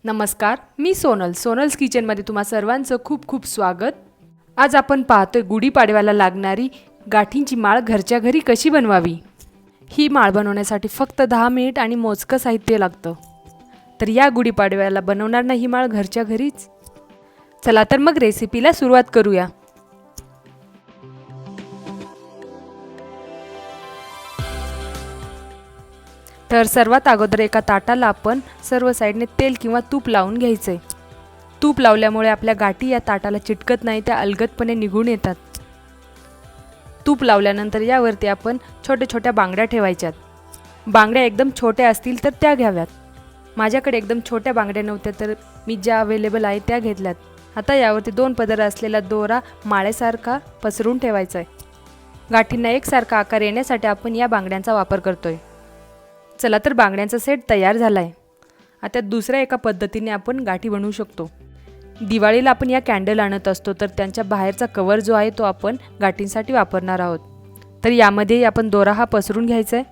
नमस्कार, मी सोनल्स किचनमध्ये तुम्हा सर्वांचं खूप खूप स्वागत. आज आपण पाहतोय गुढीपाडव्याला लागणारी गाठींची माळ घरच्या घरी कशी बनवावी. ही माळ बनवण्यासाठी फक्त 10 मिनिट आणि मोजकं साहित्य लागतं. तर या गुढीपाडव्याला बनवणार ना ही माळ घरच्या घरीच. चला तर मग रेसिपीला सुरुवात करूया. तर सर्वात अगोदर एका ताटाला आपण सर्व साईडने तेल किंवा तूप लावून घ्यायचे. तूप लावल्यामुळे आपल्या गाठी या ताटाला चिटकत नाही, त्या अलगदपणे निघून येतात. तूप लावल्यानंतर यावरती आपण छोट्या छोट्या बांगड्या ठेवायच्यात. बांगड्या एकदम छोट्या असतील तर त्या घ्याव्यात. माझ्याकडे एकदम छोट्या बांगड्या नव्हत्या तर मी ज्या अवेलेबल आहे त्या घेतल्यात. आता यावरती 2 पदर असलेला दोरा माळेसारखा पसरून ठेवायचा आहे. गाठींना एकसारखा आकार येण्यासाठी आपण या बांगड्यांचा वापर करतोय. चला तर बांगड्यांचा सेट तयार झाला आहे. आता दुसऱ्या एका पद्धतीने आपण गाठी बनवू शकतो. दिवाळीला आपण या कॅन्डल आणत असतो तर त्यांच्या बाहेरचा कवर जो आहे तो आपण गाठींसाठी वापरणार आहोत. तर यामध्ये आपण दोरा हा पसरून घ्यायचा आहे.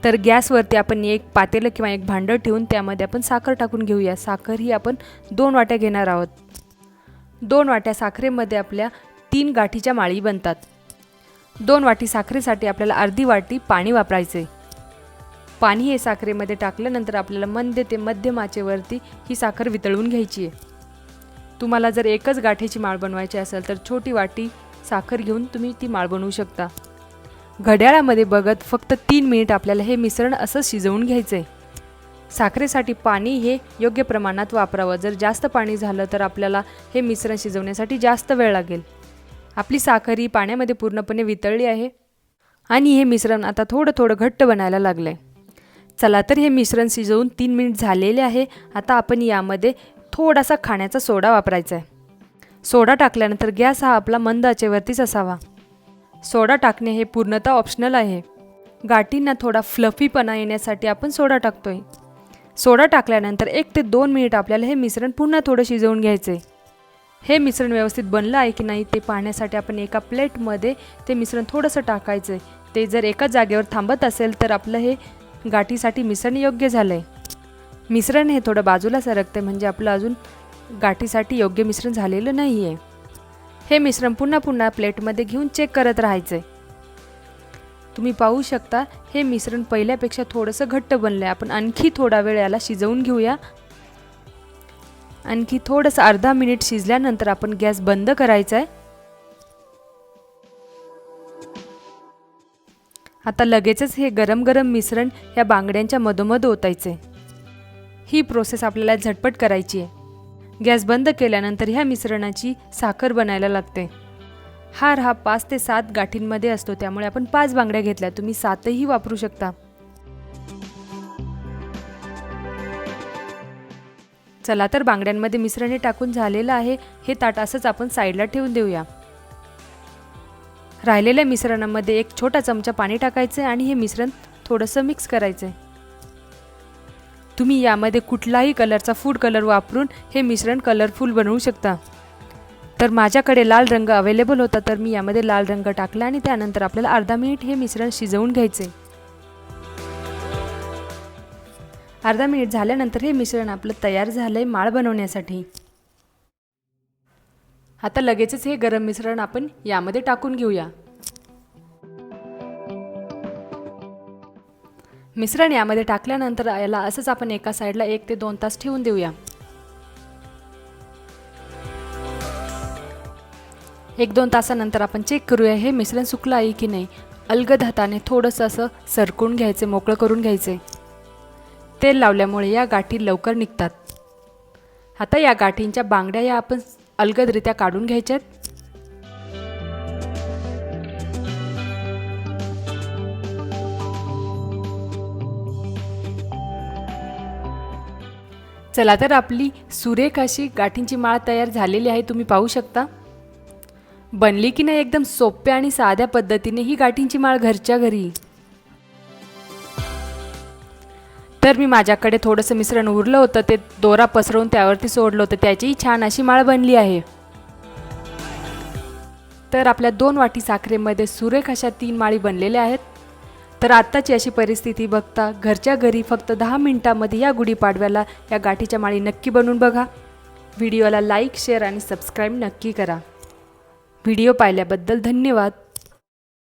तर गॅसवरती आपण एक पातेलं किंवा एक भांडं ठेवून त्यामध्ये आपण साखर टाकून घेऊया. साखर ही आपण 2 वाट्या घेणार आहोत. 2 वाट्या साखरेमध्ये आपल्या 3 गाठीच्या माळी बनतात. 2 वाटी साखरेसाठी आपल्याला अर्धी वाटी पाणी वापरायचे. पाणी हे साखरेमध्ये टाकल्यानंतर आपल्याला मंद ते मध्यम आचेवरती ही साखर वितळून घ्यायची आहे. तुम्हाला जर एकच गाठीची माळ बनवायची असेल तर छोटी वाटी साखर घेऊन तुम्ही ती माळ बनवू शकता. घड्याळामध्ये बघत फक्त 3 मिनिट आपल्याला हे मिश्रण असं शिजवून घ्यायचं आहे. साखरेसाठी पाणी हे योग्य प्रमाणात वापरावं. जर जास्त पाणी झालं तर आपल्याला हे मिश्रण शिजवण्यासाठी जास्त वेळ लागेल. आपली साखर ही पाण्यामध्ये पूर्णपणे वितळली आहे आणि हे मिश्रण आता थोडं घट्ट बनायला लागलं आहे. चला तर हे मिश्रण शिजवून 3 मिनिट झालेले आहे. आता आपण यामध्ये थोडासा खाण्याचा सोडा वापरायचा आहे. सोडा टाकल्यानंतर गॅस हा आपला मंद आचेवरतीच असावा. सोडा टाकणे हे पूर्णतः ऑप्शनल आहे. गाठींना थोडा फ्लफीपणा येण्यासाठी आपण सोडा टाकतोय. सोडा टाकल्यानंतर 1 ते 2 मिनिट आपल्याला हे मिश्रण पुन्हा थोडं शिजवून घ्यायचे. हे मिश्रण व्यवस्थित बनलं आहे की नाही ते पाहण्यासाठी आपण एका प्लेटमध्ये ते मिश्रण थोडंसं टाकायचं. ते जर एकाच जागेवर थांबत असेल तर आपलं हे गाठीसाठी मिश्रण योग्य झालं आहे. मिश्रण हे थोडं बाजूला सरकते म्हणजे आपलं अजून गाठीसाठी योग्य मिश्रण झालेलं नाही आहे. हे मिश्रण पुन्हा प्लेटमध्ये घेऊन चेक करत राहायचं आहे. तुम्ही पाहू शकता हे मिश्रण पहिल्यापेक्षा थोडंसं घट्ट बनलं आहे. आपण आणखी थोडा वेळ याला शिजवून घेऊया. आणखी थोडंसं अर्धा मिनिट शिजल्यानंतर आपण गॅस बंद करायचा आहे. आता लगेचच हे गरम मिश्रण या बांगड्यांच्या मधोमध ओतायचे. ही प्रोसेस आपल्याला झटपट करायची आहे. गॅस बंद केल्यानंतर ह्या मिश्रणाची साखर बनायला लागते. हार हा 5 ते 7 गाठींमध्ये असतो त्यामुळे आपण 5 बांगड्या घेतल्या. तुम्ही 7ही वापरू शकता. चला तर बांगड्यांमध्ये मिश्रण हे टाकून झालेलं आहे. हे ताट असंच आपण साईडला ठेवून देऊया. राहिलेल्या मिश्रणामध्ये 1 छोटा चमचा पाणी टाकायचं आणि हे मिश्रण थोडंसं मिक्स करायचं. तुम्ही यामध्ये कुठलाही कलरचा फूड कलर वापरून हे मिश्रण कलरफुल बनवू शकता. तर माझ्याकडे लाल रंग अवेलेबल होता तर मी यामध्ये लाल रंग टाकला आणि त्यानंतर आपल्याला अर्धा मिनिट हे मिश्रण शिजवून घ्यायचे. अर्धा मिनिट झाल्यानंतर हे मिश्रण आपलं तयार झालंय माळ बनवण्यासाठी. आता लगेचच हे गरम मिश्रण आपण यामध्ये टाकून घेऊया. मिश्रण यामध्ये टाकल्यानंतर याला असंच आपण एका साईडला 1 ते 2 तास ठेवून देऊया. 1-2 तासानंतर आपण चेक करूया हे मिश्रण सुकलं आहे की नाही. अलगद हाताने थोडंसं असं सरकून घ्यायचे, मोकळं करून घ्यायचे. तेल लावल्यामुळे या गाठी लवकर निघतात. आता या गाठींच्या बांगड्या या आपण अलगदरित्या काढून घ्यायच्यात. चला तर आपली सुरेख अशी गाठींची माळ तयार झालेली आहे. तुम्ही पाहू शकता बनली की नाही. एकदम सोप्या आणि साध्या पद्धतीने ही गाठींची माळ घरच्या घरी. तर मी माझ्याकडे थोडंसं मिश्रण उरलं होतं ते दोरा पसरवून त्यावरती सोडलं होतं. त्याचीही छान अशी माळ बनली आहे. तर आपल्या 2 वाटी साखरेमध्ये सुरेख अशा 3 माळी बनलेल्या आहेत. तर आत्ताची अशी परिस्थिती बघता घरच्या घरी फक्त 10 मिनिटांमध्ये या गुढीपाडव्याला या गाठीच्या माळी नक्की बनवून बघा. व्हिडिओला लाईक, शेअर आणि सबस्क्राईब नक्की करा. व्हिडिओ पाहिल्याबद्दल धन्यवाद.